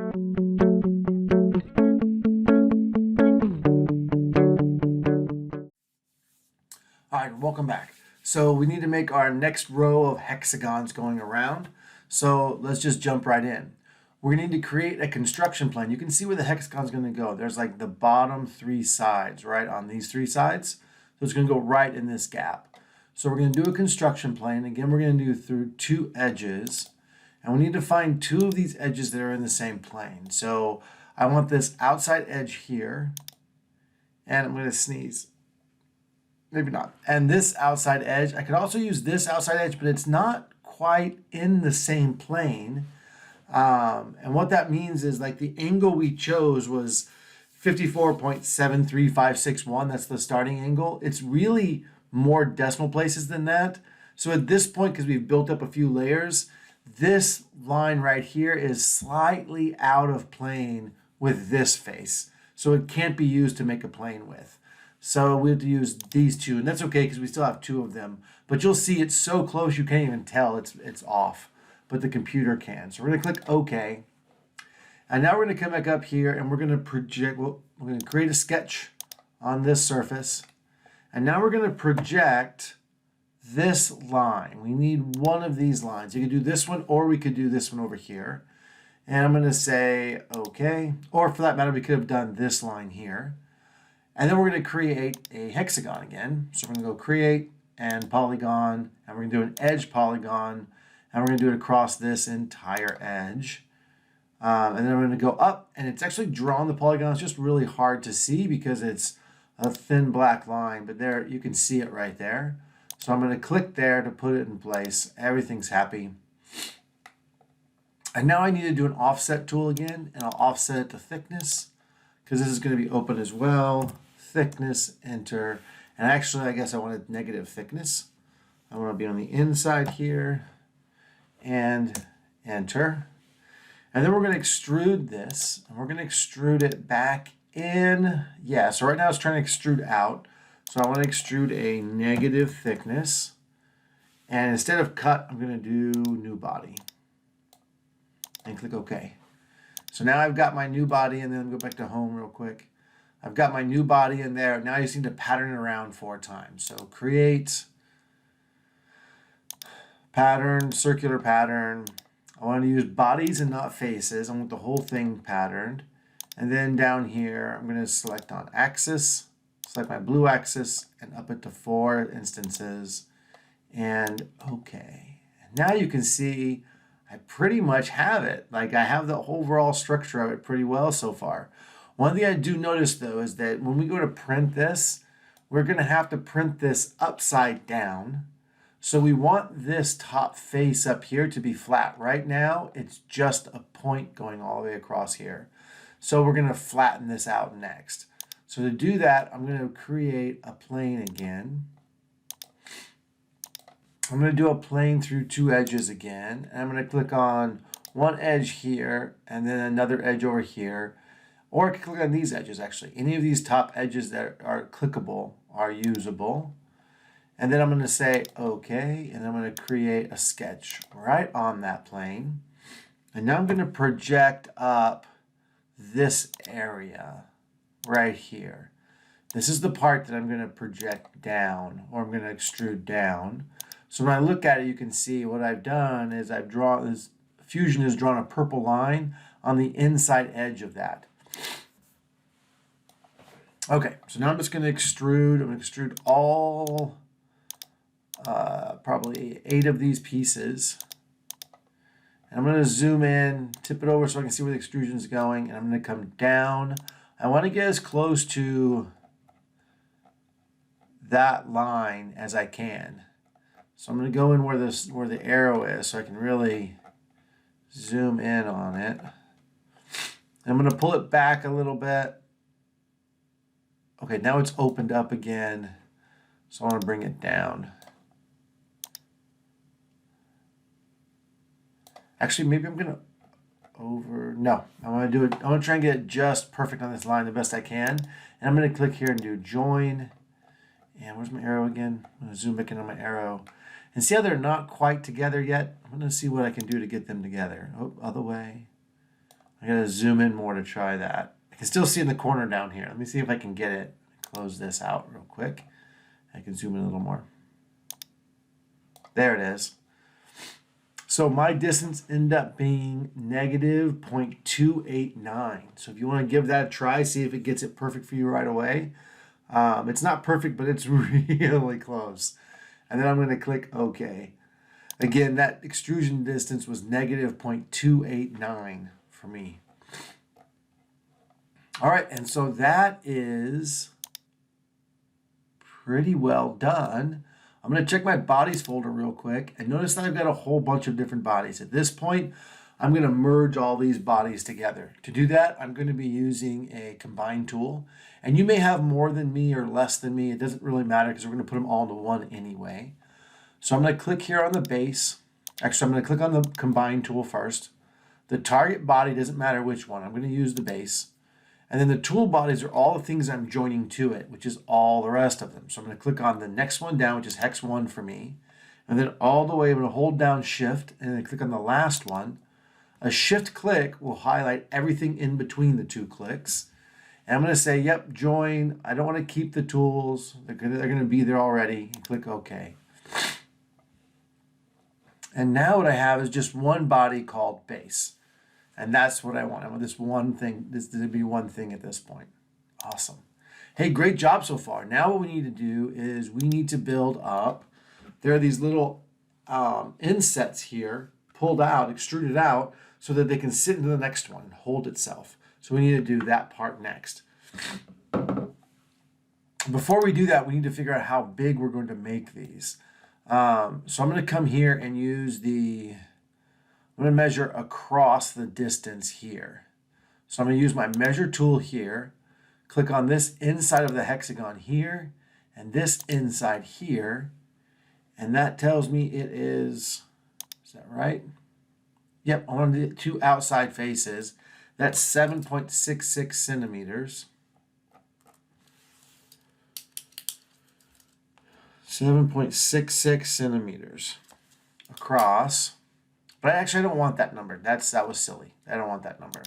All right, welcome back. So we need to make our next row of hexagons going around. So let's just jump right in. We need to create a construction plane. You can see where the hexagon's going to go. There's like the bottom three sides, right, on these three sides. So it's going to go right in this gap. So we're going to do a construction plane. Again, we're going to do through two edges. And we need to find two of these edges that are in the same plane. So I want this outside edge here. And I'm going to sneeze. Maybe not. And this outside edge, I could also use this outside edge, but it's not quite in the same plane. And what that means is like the angle we chose was 54.73561. That's the starting angle. It's really more decimal places than that. So at this point, because we've built up a few layers, this line right here is slightly out of plane with this face. So it can't be used to make a plane with. So we have to use these two, and that's okay because we still have two of them. But you'll see it's so close you can't even tell it's off, but the computer can. So we're going to click OK. And now we're going to come back up here and we're going to project, well, we're going to create a sketch on this surface. And now we're going to project this line. We need one of these lines. You could do this one or we could do this one over here. And I'm going to say OK, or for that matter, we could have done this line here. And then we're going to create a hexagon again. So we're going to go create and polygon, and we're going to do an edge polygon, and we're going to do it across this entire edge. And then we're going to go up, and it's actually drawn the polygon. It's just really hard to see because it's a thin black line, but there you can see it right there. So I'm going to click there to put it in place. Everything's happy. And now I need to do an offset tool again, and I'll offset it to thickness because this is going to be open as well. Thickness, enter. And actually, I guess I wanted negative thickness. I want to be on the inside here and enter. And then we're going to extrude this, and we're going to extrude it back in. Yeah, so right now it's trying to extrude out. So I want to extrude a negative thickness. And instead of cut, I'm going to do new body. And click OK. So now I've got my new body, and then go back to home real quick. I've got my new body in there. Now I just need to pattern it around 4 times. So create, pattern, circular pattern. I want to use bodies and not faces. I want the whole thing patterned. And then down here, I'm going to select on axis, select my blue axis, and up it to 4 instances. And OK. Now you can see I pretty much have it. Like I have the overall structure of it pretty well so far. One thing I do notice though is that when we go to print this, we're going to have to print this upside down. So we want this top face up here to be flat. Right now, it's just a point going all the way across here. So we're going to flatten this out next. So to do that, I'm going to create a plane again. I'm going to do a plane through 2 edges again. And I'm going to click on one edge here and then another edge over here. Or I can click on these edges actually. Any of these top edges that are clickable are usable. And then I'm going to say OK, and I'm going to create a sketch right on that plane. And now I'm going to project up this area right here. This is the part that I'm going to project down, or I'm going to extrude down. So when I look at it, you can see what I've done is I've drawn this. Fusion has drawn a purple line on the inside edge of that. Okay, so now I'm just going to extrude. I'm going to extrude all, probably 8 of these pieces. And I'm going to zoom in, tip it over so I can see where the extrusion is going. And I'm going to come down. I want to get as close to that line as I can. So I'm going to go in where the arrow is so I can really zoom in on it. And I'm going to pull it back a little bit. Okay, now it's opened up again, so I want to bring it down. Actually, maybe I'm going to no, I want to do it. I want to try and get it just perfect on this line the best I can. And I'm going to click here and do join. And where's my arrow again? I'm going to zoom back in on my arrow. And see how they're not quite together yet? I'm going to see what I can do to get them together. Oh, other way. I gotta zoom in more to try that. I can still see in the corner down here. Let me see if I can get it. Close this out real quick. I can zoom in a little more. There it is. So my distance ended up being negative 0.289. So if you want to give that a try, see if it gets it perfect for you right away. It's not perfect, but it's really close. And then I'm going to click OK. Again, that extrusion distance was negative 0.289 for me. All right, and so that is pretty well done. I'm going to check my bodies folder real quick, and notice that I've got a whole bunch of different bodies. At this point, I'm going to merge all these bodies together. To do that, I'm going to be using a combine tool, and you may have more than me or less than me. It doesn't really matter because we're going to put them all into one anyway. So I'm going to click here on the base. Actually, I'm going to click on the combine tool first. The target body doesn't matter which one. I'm going to use the base. And then the tool bodies are all the things I'm joining to it, which is all the rest of them. So I'm going to click on the next one down, which is hex 1 for me. And then all the way, I'm going to hold down shift and then click on the last one. A shift click will highlight everything in between the two clicks. And I'm going to say, yep, join. I don't want to keep the tools. They're going to be there already. And click OK. And now what I have is just one body called base. And that's what I want. I want this one thing, this to be one thing at this point. Awesome. Hey, great job so far. Now what we need to do is we need to build up. There are these little insets here, pulled out, extruded out, so that they can sit into the next one and hold itself. So we need to do that part next. Before we do that, we need to figure out how big we're going to make these. So I'm going to come here and use I'm going to measure across the distance here. So I'm going to use my measure tool here, click on this inside of the hexagon here, and this inside here, and that tells me it is that right? Yep, on the two outside faces, that's 7.66 centimeters. 7.66 centimeters across. But actually, I don't want that number. That was silly. I don't want that number.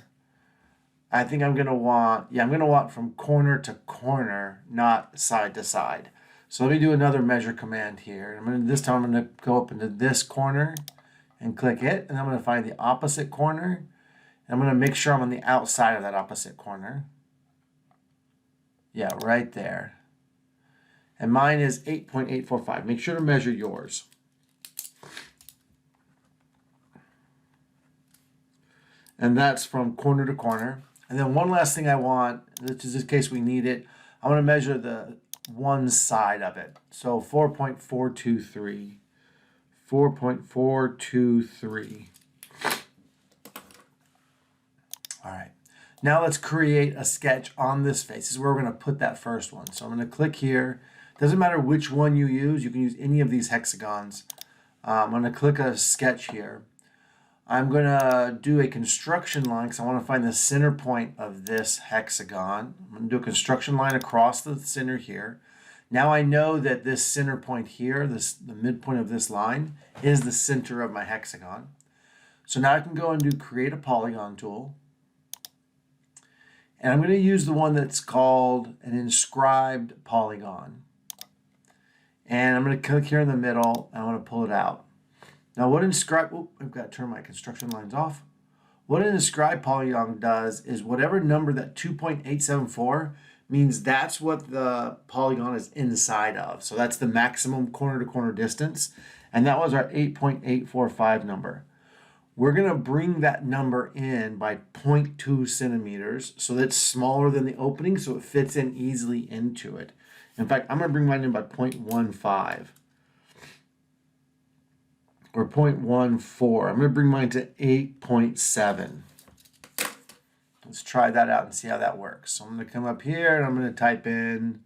I think I'm going to want, I'm going to want from corner to corner, not side to side. So let me do another measure command here. This time I'm going to go up into this corner and click it. And I'm going to find the opposite corner. And I'm going to make sure I'm on the outside of that opposite corner. Yeah, right there. And mine is 8.845. Make sure to measure yours. And that's from corner to corner. And then one last thing I want, which is in case we need it, I want to measure the one side of it. So 4.423. 4.423. All right. Now let's create a sketch on this face. This is where we're going to put that first one. So I'm going to click here. Doesn't matter which one you use. You can use any of these hexagons. I'm going to click a sketch here. I'm going to do a construction line because I want to find the center point of this hexagon. I'm going to do a construction line across the center here. Now I know that this center point here, the midpoint of this line, is the center of my hexagon. So now I can go and do create a polygon tool. And I'm going to use the one that's called an inscribed polygon. And I'm going to click here in the middle, and I want to pull it out. Now what inscribe, I've got to turn my construction lines off. What an inscribed polygon does is whatever number, that 2.874, means that's what the polygon is inside of. So that's the maximum corner to corner distance. And that was our 8.845 number. We're going to bring that number in by 0.2 centimeters. So that's smaller than the opening, so it fits in easily into it. In fact, I'm going to bring mine in by 0.15. Or 0.14. I'm going to bring mine to 8.7. Let's try that out and see how that works. So I'm going to come up here and I'm going to type in,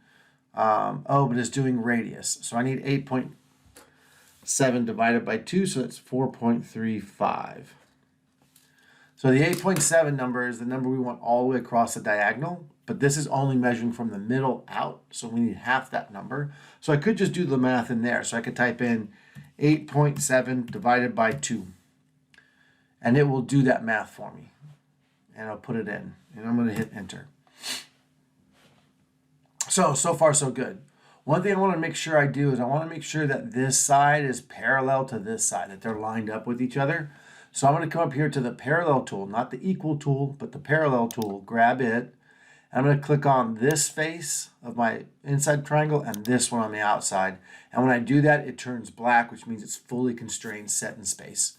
but it's doing radius. So I need 8.7 divided by 2, so that's 4.35. So the 8.7 number is the number we want all the way across the diagonal, but this is only measuring from the middle out, so we need half that number. So I could just do the math in there. So I could type in 8.7 divided by 2. And it will do that math for me. and I'll put it in. And I'm going to hit enter. So far so good. One thing I want to make sure I do is I want to make sure that this side is parallel to this side, that they're lined up with each other. So I'm going to come up here to the parallel tool, not the equal tool, but the parallel tool, grab it. I'm going to click on this face of my inside triangle and this one on the outside. And when I do that, it turns black, which means it's fully constrained, set in space.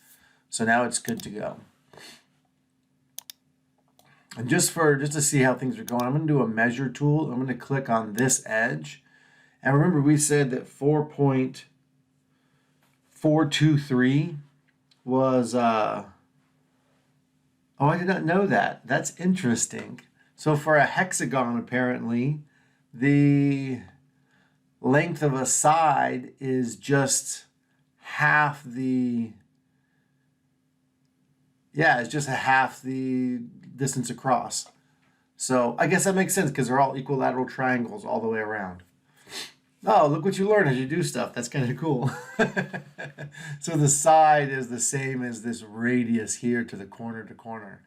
So now it's good to go. And just to see how things are going, I'm going to do a measure tool. I'm going to click on this edge. And remember, we said that 4.423 was, oh, I did not know that. That's interesting. So for a hexagon, apparently, the length of a side is just half the, it's just half the distance across. So I guess that makes sense because they're all equilateral triangles all the way around. Oh, look what you learn as you do stuff. That's kind of cool. So the side is the same as this radius here to the corner to corner.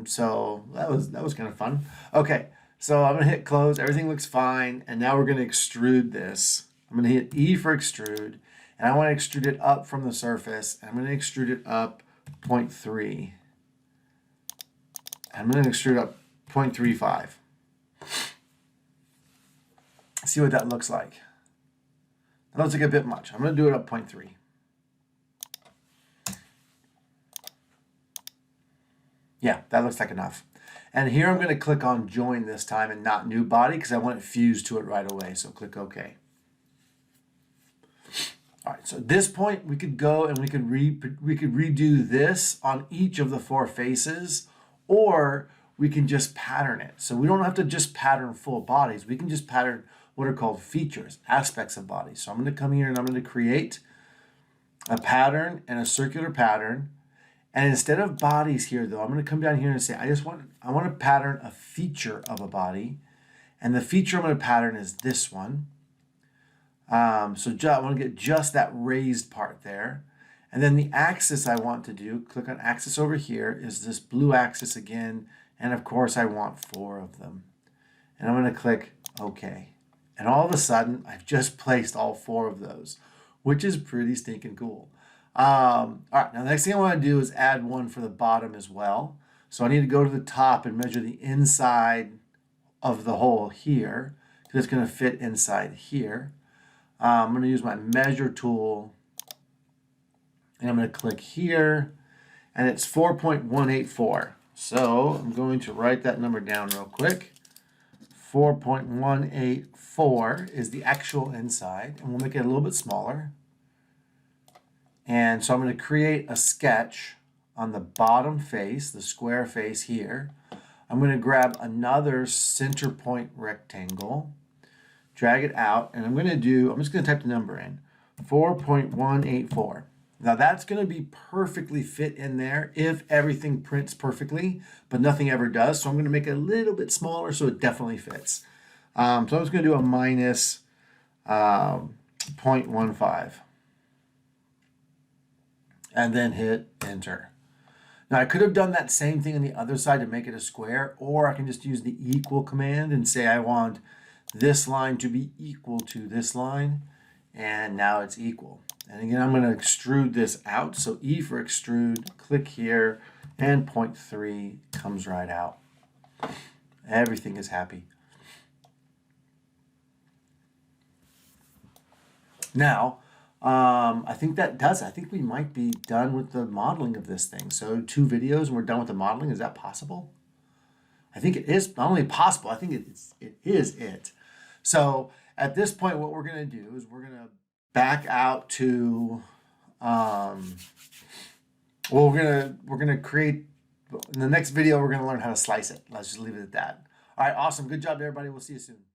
So that was kind of fun. Okay, so I'm going to hit close. Everything looks fine. And now we're going to extrude this. I'm going to hit E for extrude. And I want to extrude it up from the surface. And I'm going to extrude it up 0.3. I'm going to extrude up 0.35. See what that looks like. That looks like a bit much. I'm going to do it up 0.3. Yeah, that looks like enough. And here I'm going to click on join this time and not new body because I want it fused to it right away. So click OK. All right, so at this point we could go and we could redo this on each of the 4 faces, or we can just pattern it. So we don't have to just pattern full bodies. We can just pattern what are called features, aspects of bodies. So I'm going to come here and I'm going to create a pattern and a circular pattern. And instead of bodies here, though, I'm going to come down here and say, I want to pattern a feature of a body. And the feature I'm going to pattern is this one. So I want to get just that raised part there. And then the axis I want to do, click on axis over here, is this blue axis again. And of course, I want 4 of them. And I'm going to click OK. And all of a sudden, I've just placed all 4 of those, which is pretty stinking cool. All right, now the next thing I want to do is add one for the bottom as well. So I need to go to the top and measure the inside of the hole here, because it's going to fit inside here. I'm going to use my measure tool, and I'm going to click here, and it's 4.184. So I'm going to write that number down real quick. 4.184 is the actual inside, and we'll make it a little bit smaller. And so I'm going to create a sketch on the bottom face, the square face here. I'm going to grab another center point rectangle, drag it out, and I'm just going to type the number in, 4.184. Now that's going to be perfectly fit in there if everything prints perfectly, but nothing ever does. So I'm going to make it a little bit smaller so it definitely fits. So I'm just going to do a minus 0.15. And then hit enter. Now I could have done that same thing on the other side to make it a square, or I can just use the equal command and say I want this line to be equal to this line, and now it's equal. And again, I'm going to extrude this out. So E for extrude, click here, and 0.3 comes right out. Everything is happy. Now, I think that does it. I think we might be done with the modeling of this thing. So 2 videos and we're done with the modeling. Is that possible? I think it is not only possible, I think it is it. So at this point, what we're going to do is we're going to back out to, we're going to create, in the next video, we're going to learn how to slice it. Let's just leave it at that. All right, awesome. Good job, everybody. We'll see you soon.